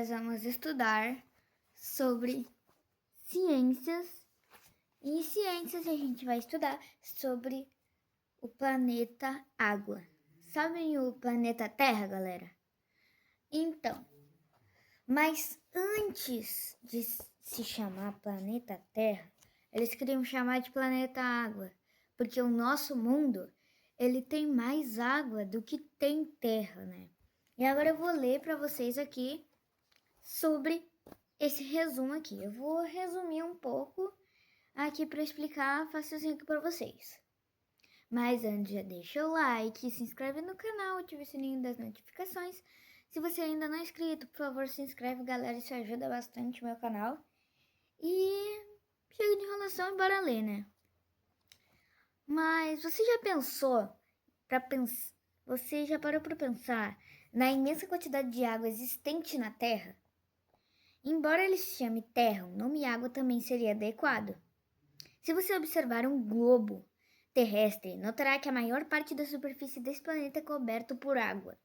nós vamos estudar sobre ciências. E em ciências a gente vai estudar sobre o planeta Água. Sabem o planeta Terra, galera? Então, mas antes de se chamar planeta Terra, eles queriam chamar de planeta Água, porque o nosso mundo, ele tem mais água do que tem terra, né? E agora eu vou ler para vocês aqui sobre esse resumo aqui. Eu vou resumir um pouco aqui para explicar facilzinho aqui para vocês. Mas antes, já deixa o like, se inscreve no canal, ativa o sininho das notificações. Se você ainda não é inscrito, por favor, se inscreve, galera, isso ajuda bastante o meu canal. E chega de enrolação e bora ler, né? Mas você já pensou, você já parou para pensar na imensa quantidade de água existente na Terra? Embora ele se chame Terra, o nome água também seria adequado. Se você observar um globo terrestre, notará que a maior parte da superfície desse planeta é coberto por água.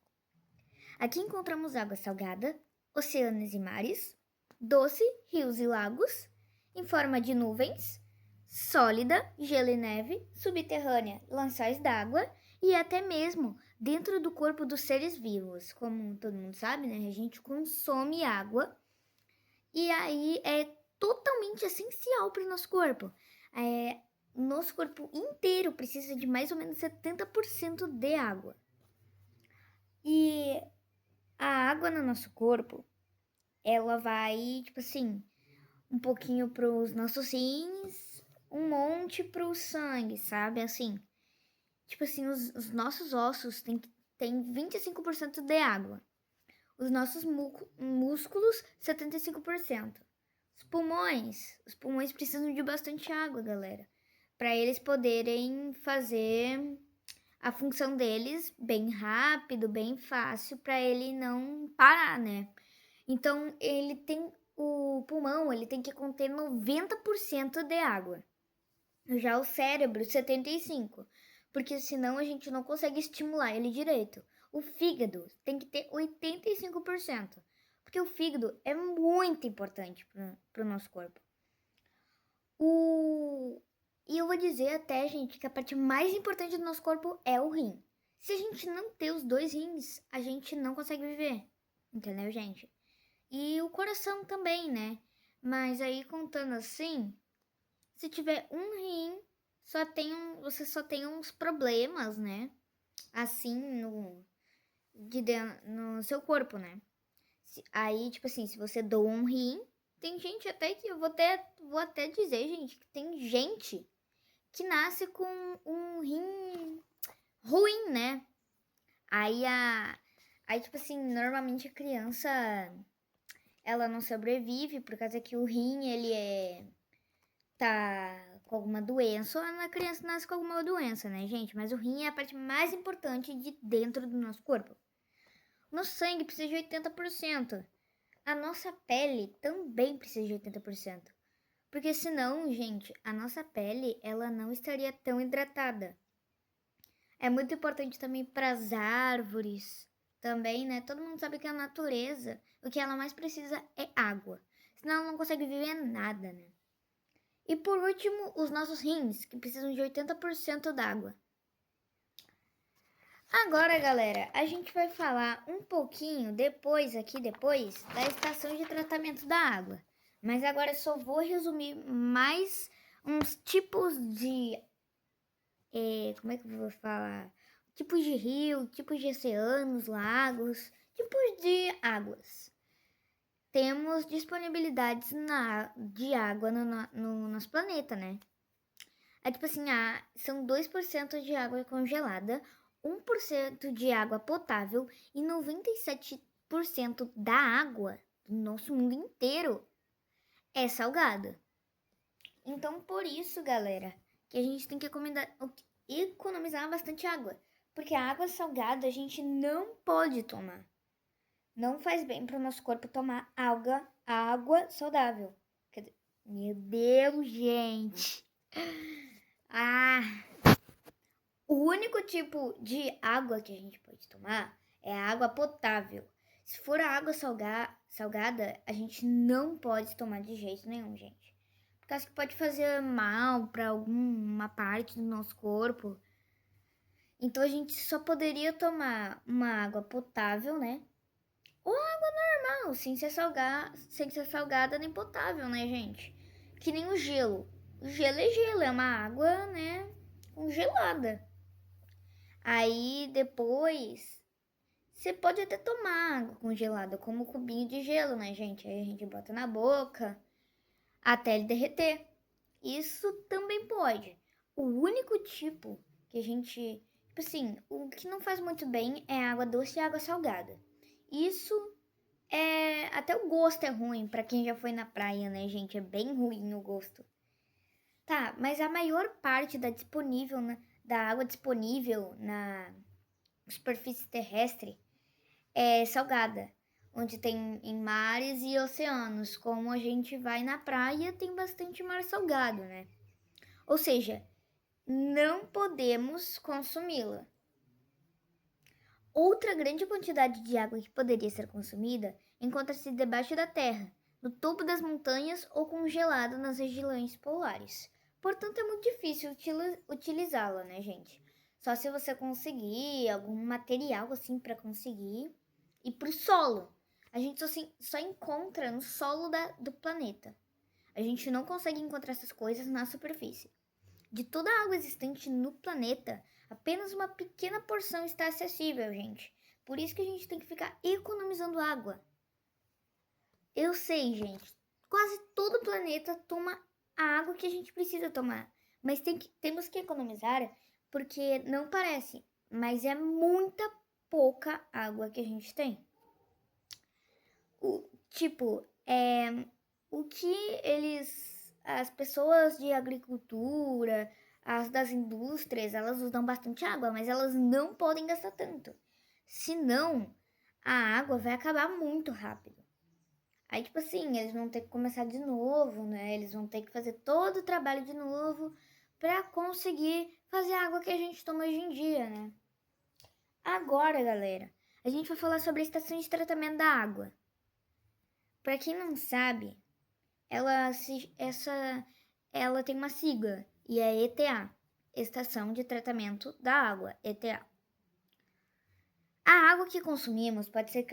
Aqui encontramos água salgada, oceanos e mares, doce, rios e lagos, em forma de nuvens, sólida, gelo e neve, subterrânea, lençóis d'água e até mesmo dentro do corpo dos seres vivos. Como todo mundo sabe, né? A gente consome água e aí é totalmente essencial para o nosso corpo. Nosso corpo inteiro precisa de mais ou menos 70% de água. E a água no nosso corpo, ela vai, tipo assim, um pouquinho para os nossos rins, um monte para o sangue, sabe? Assim, tipo assim, os nossos ossos têm 25% de água. Os nossos músculos, 75%. Os pulmões precisam de bastante água, galera, para eles poderem fazer a função deles bem rápido, bem fácil, para ele não parar, né? Então, o pulmão, ele tem que conter 90% de água. Já o cérebro, 75%, porque senão a gente não consegue estimular ele direito. O fígado tem que ter 85%, porque o fígado é muito importante para o nosso corpo. E eu vou dizer até, gente, que a parte mais importante do nosso corpo é o rim. Se a gente não ter os dois rins, a gente não consegue viver. Entendeu, gente? E o coração também, né? Mas aí, contando assim, se tiver um rim, você só tem uns problemas, né? Assim, no seu corpo, né? Aí, tipo assim, se você doa um rim, tem gente até que vou até dizer, gente, que tem gente que nasce com um rim ruim, né? Aí, tipo assim, normalmente a criança, ela não sobrevive por causa que o rim, tá com alguma doença, ou a criança nasce com alguma doença, né, gente? Mas o rim é a parte mais importante de dentro do nosso corpo. Nosso sangue precisa de 80%. A nossa pele também precisa de 80%. Porque senão, gente, a nossa pele, ela não estaria tão hidratada. É muito importante também para as árvores, também, né? Todo mundo sabe que a natureza, o que ela mais precisa é água. Senão ela não consegue viver nada, né? E por último, os nossos rins, que precisam de 80% d'água. Agora, galera, a gente vai falar um pouquinho depois da estação de tratamento da água. Mas agora eu só vou resumir mais uns tipos de... como é que eu vou falar? Tipos de rio, tipos de oceanos, lagos, tipos de águas. Temos disponibilidades de água no nosso planeta, né? É tipo assim, são 2% de água congelada, 1% de água potável e 97% da água do nosso mundo inteiro é salgada. Então, por isso, galera, que a gente tem que economizar bastante água. Porque a água salgada a gente não pode tomar. Não faz bem para o nosso corpo tomar água saudável. Meu Deus, gente! O único tipo de água que a gente pode tomar é a água potável. Se for água salgada, a gente não pode tomar de jeito nenhum, gente. Por causa que pode fazer mal para alguma parte do nosso corpo. Então a gente só poderia tomar uma água potável, né? Ou água normal, sem ser salgada nem potável, né, gente? Que nem o gelo. O gelo é gelo, é uma água, né, congelada. Aí depois você pode até tomar água congelada, como cubinho de gelo, né, gente? Aí a gente bota na boca até ele derreter. Isso também pode. O único tipo que a gente. Tipo assim, o que não faz muito bem é água doce e água salgada. Isso é. Até o gosto é ruim pra quem já foi na praia, né, gente? É bem ruim o gosto. Tá, mas a maior parte da água disponível na superfície terrestre é salgada, onde tem em mares e oceanos. Como a gente vai na praia, tem bastante mar salgado, né? Ou seja, não podemos consumi-la. Outra grande quantidade de água que poderia ser consumida encontra-se debaixo da terra, no topo das montanhas ou congelada nas regiões polares. Portanto, é muito difícil utilizá-la, né, gente? Só se você conseguir algum material assim para conseguir ir pro solo. A gente só encontra no solo do planeta. A gente não consegue encontrar essas coisas na superfície. De toda a água existente no planeta, apenas uma pequena porção está acessível, gente. Por isso que a gente tem que ficar economizando água. Eu sei, gente, quase todo o planeta toma a água que a gente precisa tomar. Mas temos que economizar porque não parece, mas é muita pouca água que a gente tem. O que as pessoas de agricultura, as das indústrias, elas usam bastante água, mas elas não podem gastar tanto. Senão, a água vai acabar muito rápido. Aí, tipo assim, eles vão ter que começar de novo, né? Eles vão ter que fazer todo o trabalho de novo para conseguir fazer a água que a gente toma hoje em dia, né? Agora, galera, a gente vai falar sobre a estação de tratamento da água. Para quem não sabe, ela tem uma sigla e é ETA, Estação de Tratamento da Água, ETA. A água que consumimos pode ser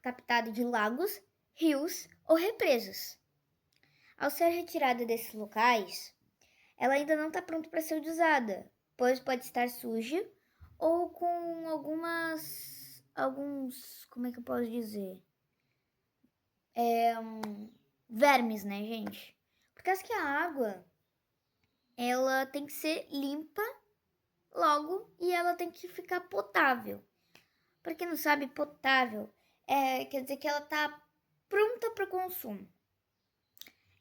captada de lagos, rios ou represas. Ao ser retirada desses locais, ela ainda não está pronta para ser usada, pois pode estar suja ou com como é que eu posso dizer? Vermes, né, gente? Por causa que a água, ela tem que ser limpa logo e ela tem que ficar potável. Para quem não sabe, potável quer dizer que ela tá pronta para consumo.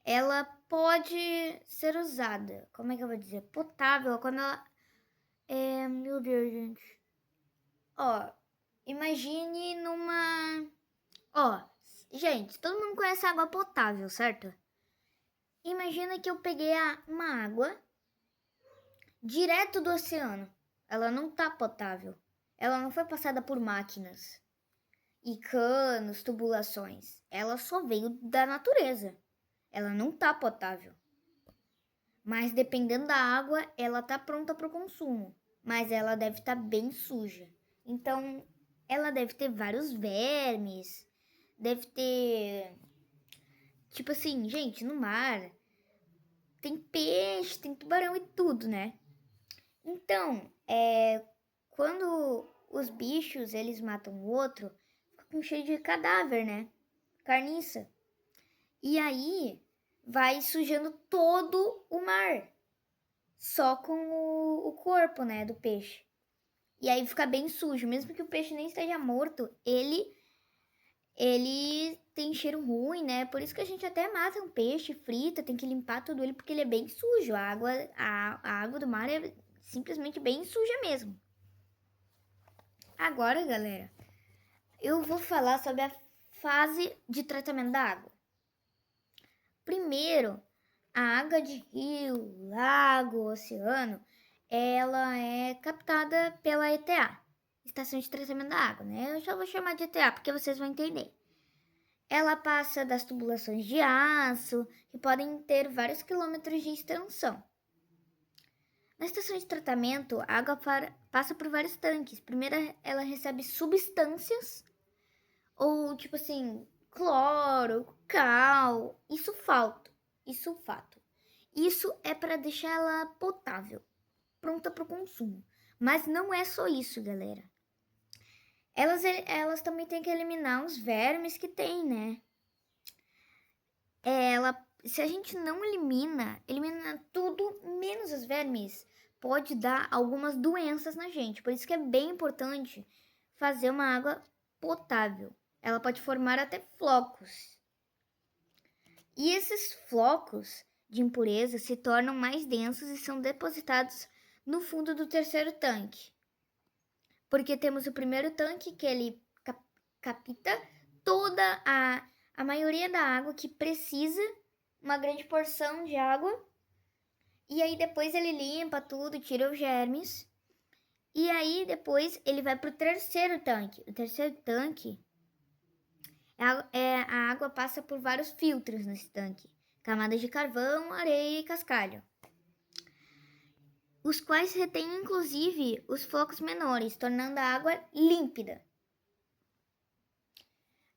Ela pode ser usada. Como é que eu vou dizer? Potável, quando ela meu Deus, gente. Ó, imagine gente, todo mundo conhece água potável, certo? Imagina que eu peguei uma água direto do oceano. Ela não tá potável. Ela não foi passada por máquinas e canos, tubulações. Ela só veio da natureza. Ela não tá potável. Mas dependendo da água, ela tá pronta para o consumo. Mas ela deve estar bem suja. Então, ela deve ter vários vermes. Deve ter... Tipo assim, gente, no mar tem peixe, tem tubarão e tudo, né? Então, quando os bichos, eles matam o outro, fica com cheio de cadáver, né? Carniça. E aí, vai sujando todo o mar. Só com o corpo, né, do peixe. E aí fica bem sujo. Mesmo que o peixe nem esteja morto, ele tem cheiro ruim, né? Por isso que a gente até mata um peixe, frita, tem que limpar tudo ele, porque ele é bem sujo. A água do mar é simplesmente bem suja mesmo. Agora, galera, eu vou falar sobre a fase de tratamento da água. Primeiro, a água de rio, lago, oceano, ela é captada pela ETA. estação de tratamento da água, né? Eu só vou chamar de ETA porque vocês vão entender. Ela passa das tubulações de aço, que podem ter vários quilômetros de extensão. Na estação de tratamento, a água passa por vários tanques. Primeiro, ela recebe substâncias, ou tipo assim, cloro, cal e sulfato. Isso é para deixar ela potável, pronta para o consumo. Mas não é só isso, galera. Elas também têm que eliminar os vermes que tem, né? Se a gente não elimina tudo menos os vermes, pode dar algumas doenças na gente. Por isso que é bem importante fazer uma água potável. Ela pode formar até flocos. E esses flocos de impureza se tornam mais densos e são depositados no fundo do terceiro tanque. Porque temos o primeiro tanque que ele capta toda a maioria da água que precisa, uma grande porção de água. E aí depois ele limpa tudo, tira os germes. E aí depois ele vai para o terceiro tanque. O terceiro tanque, a água passa por vários filtros nesse tanque. Camadas de carvão, areia e cascalho. Os quais retêm inclusive os flocos menores, tornando a água límpida.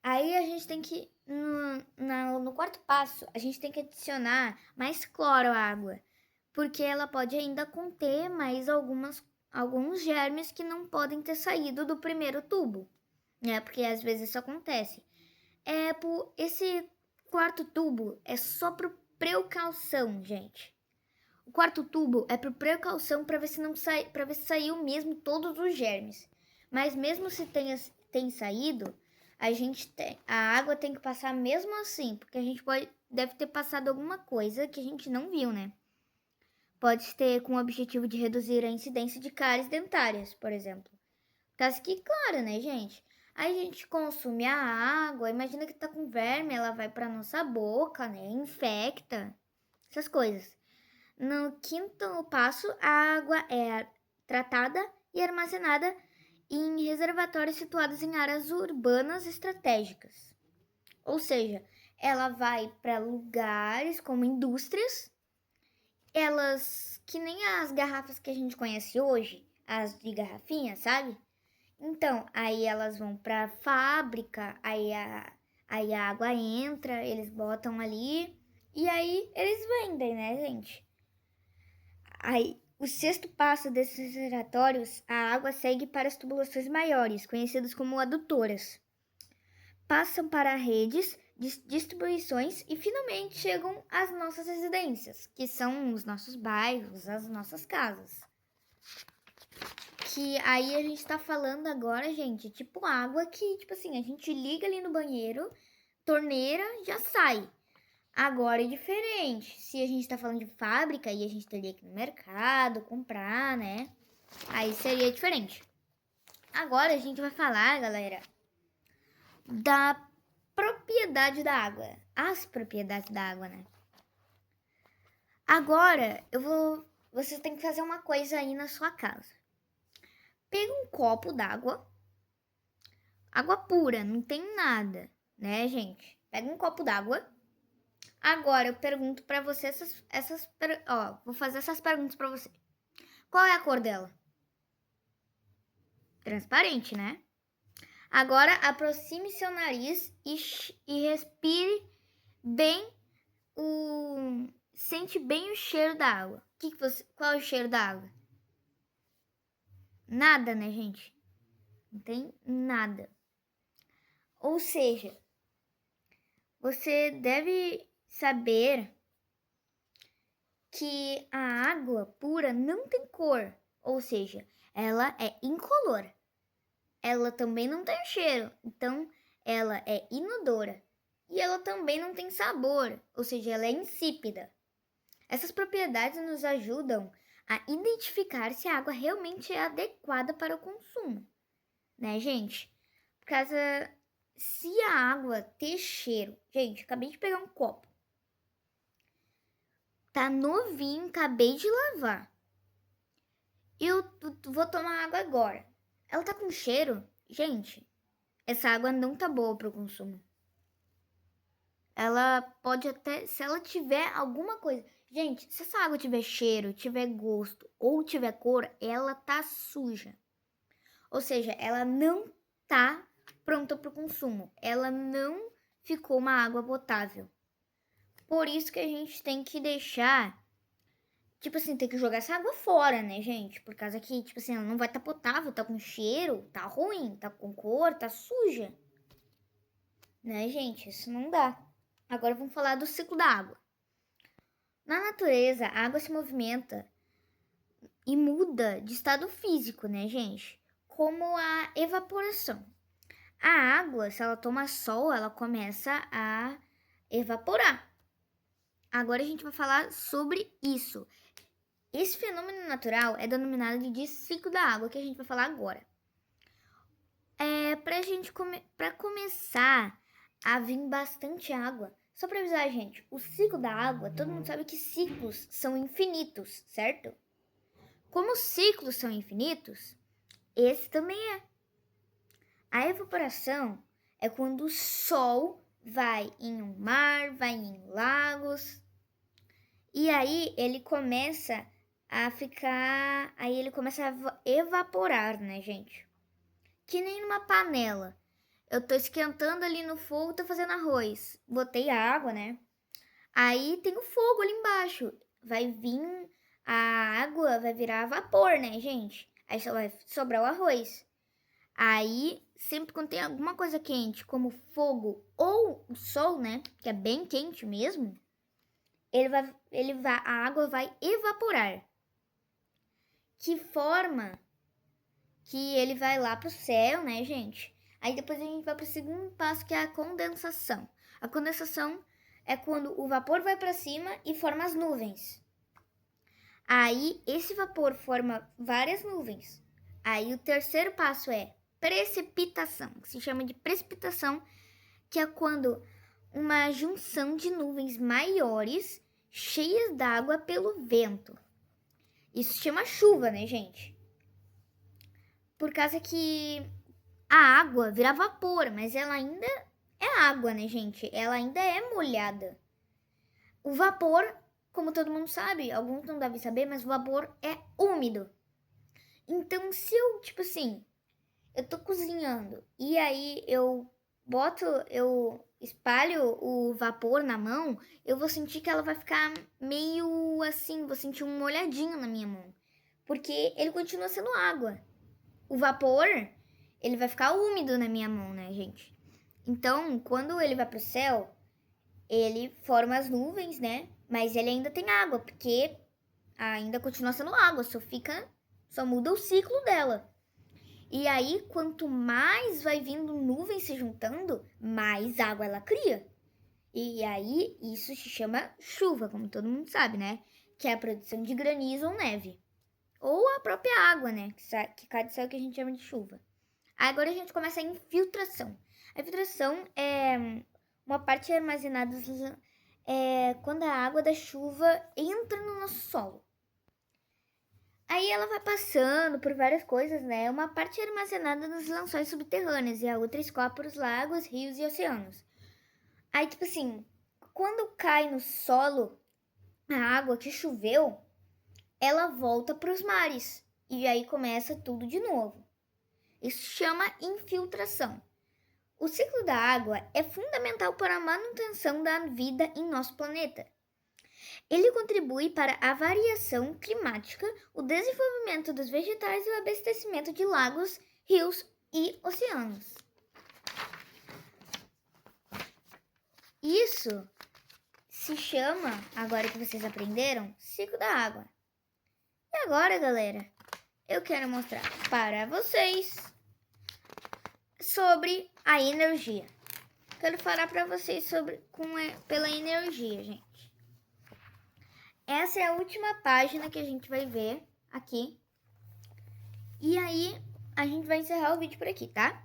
Aí a gente tem que, no quarto passo, a gente tem que adicionar mais cloro à água, porque ela pode ainda conter mais alguns germes que não podem ter saído do primeiro tubo, né? Porque às vezes isso acontece. Esse quarto tubo é só por precaução, gente. O quarto tubo é por precaução para ver se saiu mesmo todos os germes. Mas mesmo se tem saído, a água tem que passar mesmo assim, porque a gente deve ter passado alguma coisa que a gente não viu, né? Pode ter com o objetivo de reduzir a incidência de cáries dentárias, por exemplo. Caso que, claro, né, gente? Aí a gente consome a água, imagina que tá com verme, ela vai pra nossa boca, né? Infecta, essas coisas. No quinto passo, a água é tratada e armazenada em reservatórios situados em áreas urbanas estratégicas. Ou seja, ela vai para lugares como indústrias, elas que nem as garrafas que a gente conhece hoje, as de garrafinha, sabe? Então, aí elas vão para fábrica, aí a água entra, eles botam ali e aí eles vendem, né, gente? Aí, o sexto passo desses reservatórios, a água segue para as tubulações maiores, conhecidas como adutoras. Passam para redes de distribuições e finalmente chegam às nossas residências, que são os nossos bairros, as nossas casas. Que aí a gente tá falando agora, gente, tipo água que, tipo assim, a gente liga ali no banheiro, torneira, já sai. Agora é diferente. Se a gente tá falando de fábrica e a gente teria que ir no mercado, comprar, né? Aí seria diferente. Agora a gente vai falar, galera, da propriedade da água. As propriedades da água, né? Agora você tem que fazer uma coisa aí na sua casa. Pega um copo d'água. Água pura, não tem nada, né, gente? Pega um copo d'água. Agora eu pergunto pra você vou fazer essas perguntas pra você. Qual é a cor dela? Transparente, né? Agora aproxime seu nariz e respire bem sente bem o cheiro da água. Qual é o cheiro da água? Nada, né, gente? Não tem nada. Ou seja, você deve saber que a água pura não tem cor, ou seja, ela é incolor. Ela também não tem cheiro, então ela é inodora. E ela também não tem sabor, ou seja, ela é insípida. Essas propriedades nos ajudam a identificar se a água realmente é adequada para o consumo, né, gente? Por causa, se a água ter cheiro, gente, acabei de pegar um copo, tá novinho, acabei de lavar. Eu vou tomar água agora. ela tá com cheiro. Gente, essa água não tá boa pro consumo. Ela pode até, se ela tiver alguma coisa. Gente, se essa água tiver cheiro, tiver gosto ou tiver cor, ela tá suja. Ou seja, ela não tá pronta para o consumo. Ela não ficou uma água potável. Por isso que a gente tem que deixar, tipo assim, tem que jogar essa água fora, né, gente? Por causa que, tipo assim, ela não vai estar potável, tá com cheiro, tá ruim, tá com cor, tá suja. Né, gente? Isso não dá. Agora vamos falar do ciclo da água. Na natureza, a água se movimenta e muda de estado físico, né, gente? Como a evaporação. A água, se ela toma sol, ela começa a evaporar. Agora a gente vai falar sobre isso. Esse fenômeno natural é denominado de ciclo da água, que a gente vai falar agora. Para começar a vir bastante água. Só para avisar, gente, o ciclo da água, todo mundo sabe que ciclos são infinitos, certo? Como os ciclos são infinitos, esse também é. A evaporação é quando o sol vai em um mar, vai em lagos, e aí ele começa a ficar, aí ele começa a evaporar, né, gente? Que nem numa panela. Eu tô esquentando ali no fogo, tô fazendo arroz. Botei a água, né? Aí tem o fogo ali embaixo. Vai vir a água, vai virar vapor, né, gente? Aí só vai sobrar o arroz. Aí, sempre quando tem alguma coisa quente, como fogo ou o sol, né, que é bem quente mesmo, a água vai evaporar. Que forma que ele vai lá pro céu, né, gente? Aí depois a gente vai pro segundo passo, que é a condensação. A condensação é quando o vapor vai para cima e forma as nuvens. Aí esse vapor forma várias nuvens. Aí o terceiro passo é precipitação, que se chama de precipitação, que é quando uma junção de nuvens maiores cheias d'água pelo vento. Isso se chama chuva, né, gente? Por causa que a água vira vapor, mas ela ainda é água, né, gente? Ela ainda é molhada. O vapor, como todo mundo sabe, alguns não devem saber, mas o vapor é úmido. Então, se eu, tipo assim, eu tô cozinhando e aí eu espalho o vapor na mão, eu vou sentir que ela vai ficar meio assim, vou sentir um molhadinho na minha mão. Porque ele continua sendo água. O vapor, ele vai ficar úmido na minha mão, né, gente? Então, quando ele vai pro céu, ele forma as nuvens, né? Mas ele ainda tem água, porque ainda continua sendo água, só muda o ciclo dela. E aí, quanto mais vai vindo nuvem se juntando, mais água ela cria. E aí, isso se chama chuva, como todo mundo sabe, né? Que é a produção de granizo ou neve. Ou a própria água, né? Que cai do céu, que a gente chama de chuva. Agora a gente começa a infiltração. A infiltração é uma parte armazenada quando a água da chuva entra no nosso solo. Aí ela vai passando por várias coisas, né? Uma parte é armazenada nos lençóis subterrâneos e a outra escoa para os lagos, rios e oceanos. Aí, tipo assim, quando cai no solo a água que choveu, ela volta para os mares. E aí começa tudo de novo. Isso chama infiltração. O ciclo da água é fundamental para a manutenção da vida em nosso planeta. Ele contribui para a variação climática, o desenvolvimento dos vegetais e o abastecimento de lagos, rios e oceanos. Isso se chama, agora que vocês aprenderam, ciclo da água. E agora, galera, eu quero mostrar para vocês sobre a energia. Quero falar para vocês pela energia, gente. Essa é a última página que a gente vai ver aqui. E aí, a gente vai encerrar o vídeo por aqui, tá?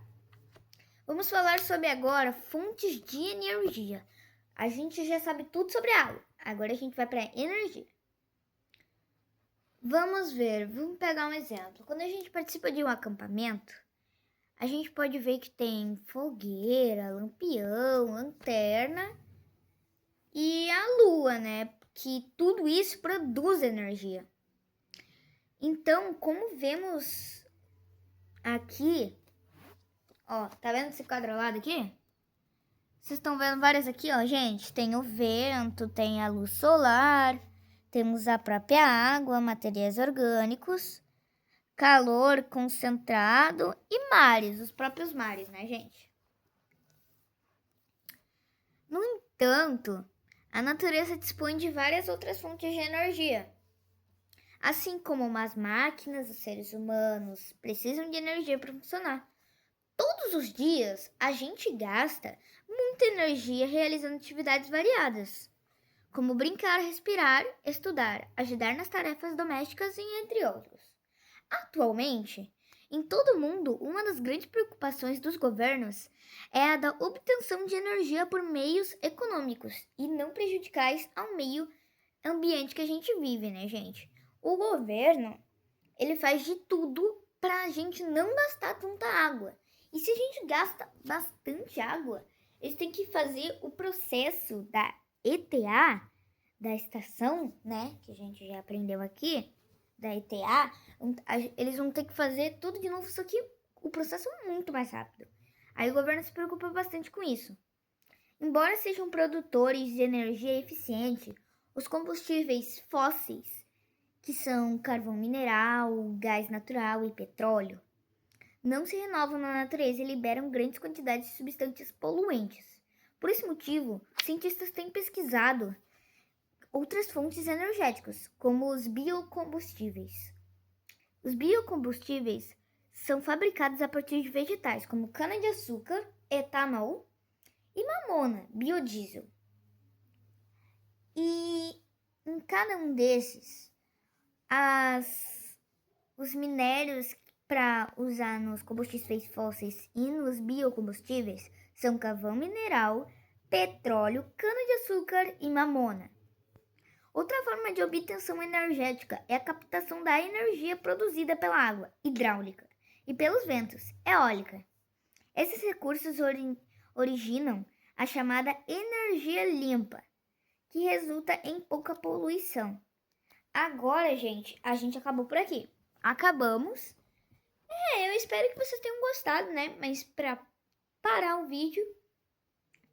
Vamos falar sobre agora fontes de energia. A gente já sabe tudo sobre água. Agora a gente vai para energia. Vamos ver, vamos pegar um exemplo. Quando a gente participa de um acampamento, a gente pode ver que tem fogueira, lampião, lanterna e a lua, né? Que tudo isso produz energia. Então, como vemos aqui, ó, tá vendo esse quadrado aqui? Vocês estão vendo várias aqui, ó, gente? Tem o vento, tem a luz solar, temos a própria água, materiais orgânicos, calor concentrado e mares, os próprios mares, né, gente? No entanto, a natureza dispõe de várias outras fontes de energia. Assim como as máquinas, os seres humanos precisam de energia para funcionar. Todos os dias, a gente gasta muita energia realizando atividades variadas, como brincar, respirar, estudar, ajudar nas tarefas domésticas e entre outros. Atualmente, em todo o mundo, uma das grandes preocupações dos governos é a da obtenção de energia por meios econômicos e não prejudiciais ao meio ambiente que a gente vive, né, gente? O governo, ele faz de tudo para a gente não gastar tanta água. E se a gente gasta bastante água, eles têm que fazer o processo da ETA, da estação, né, que a gente já aprendeu aqui, da ETA, eles vão ter que fazer tudo de novo, só que o processo é muito mais rápido. Aí o governo se preocupa bastante com isso. Embora sejam produtores de energia eficiente, os combustíveis fósseis, que são carvão mineral, gás natural e petróleo, não se renovam na natureza e liberam grandes quantidades de substâncias poluentes. Por esse motivo, cientistas têm pesquisado outras fontes energéticas, como os biocombustíveis. Os biocombustíveis são fabricados a partir de vegetais, como cana-de-açúcar, etanol e mamona, biodiesel. E em cada um desses, os minérios para usar nos combustíveis fósseis e nos biocombustíveis são carvão mineral, petróleo, cana-de-açúcar e mamona. Outra forma de obtenção energética é a captação da energia produzida pela água, hidráulica, e pelos ventos, eólica. Esses recursos originam a chamada energia limpa, que resulta em pouca poluição. Agora, gente, a gente acabou por aqui. Acabamos. Eu espero que vocês tenham gostado, né? Mas para parar o vídeo,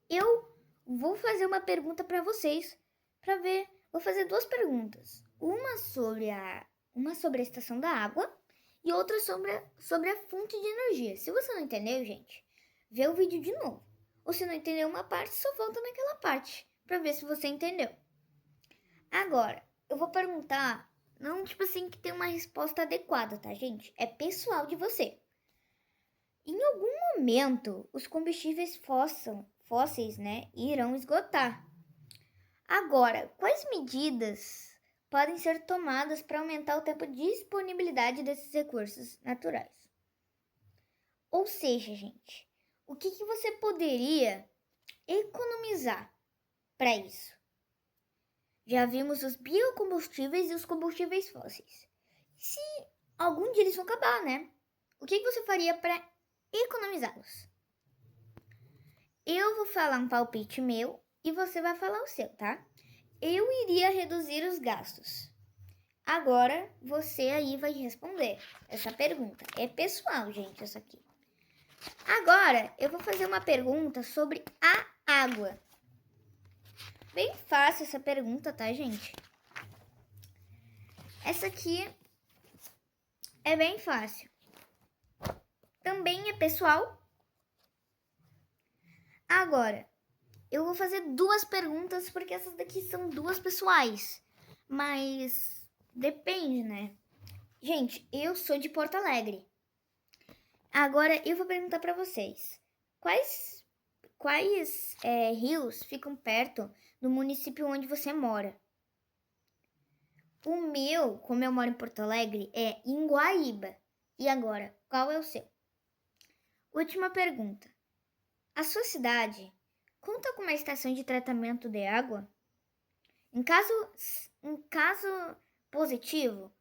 eu vou fazer uma pergunta para vocês, para ver. Vou fazer duas perguntas. Uma sobre a estação da água e outra sobre a fonte de energia. Se você não entendeu, gente, vê o vídeo de novo. Ou se não entendeu uma parte, só volta naquela parte para ver se você entendeu. Agora, eu vou perguntar, não tipo assim que tem uma resposta adequada, tá, gente? É pessoal de você. Em algum momento, os combustíveis fósseis, né, irão esgotar. Agora, quais medidas podem ser tomadas para aumentar o tempo de disponibilidade desses recursos naturais? Ou seja, gente, o que você poderia economizar para isso? Já vimos os biocombustíveis e os combustíveis fósseis. Se algum dia eles vão acabar, né? O que você faria para economizá-los? Eu vou falar um palpite meu e você vai falar o seu, tá? Eu iria reduzir os gastos. Agora você aí vai responder essa pergunta. É pessoal, gente, essa aqui. Agora eu vou fazer uma pergunta sobre a água. Bem fácil essa pergunta, tá, gente? Essa aqui é bem fácil. Também é pessoal. Agora, eu vou fazer duas perguntas porque essas daqui são duas pessoais. Mas depende, né? Gente, eu sou de Porto Alegre. Agora eu vou perguntar para vocês. Quais rios ficam perto do município onde você mora? O meu, como eu moro em Porto Alegre, é em Guaíba. E agora, qual é o seu? Última pergunta. A sua cidade conta com uma estação de tratamento de água? Em caso positivo,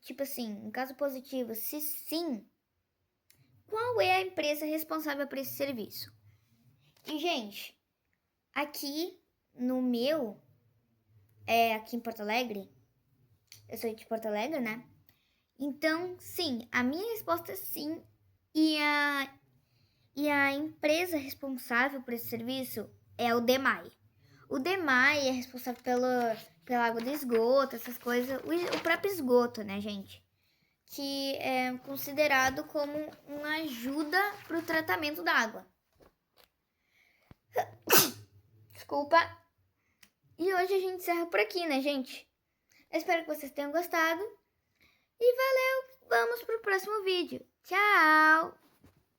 tipo assim, em caso positivo, se sim, qual é a empresa responsável por esse serviço? E, gente, aqui no meu, aqui em Porto Alegre, eu sou de Porto Alegre, né? Então, sim, a minha resposta é sim. E a empresa responsável por esse serviço é o DEMAI. O DEMAI é responsável pela água do esgoto, essas coisas. O próprio esgoto, né, gente? Que é considerado como uma ajuda para o tratamento da água. Desculpa. E hoje a gente encerra por aqui, né, gente? Eu espero que vocês tenham gostado. E valeu! Vamos pro próximo vídeo. Tchau!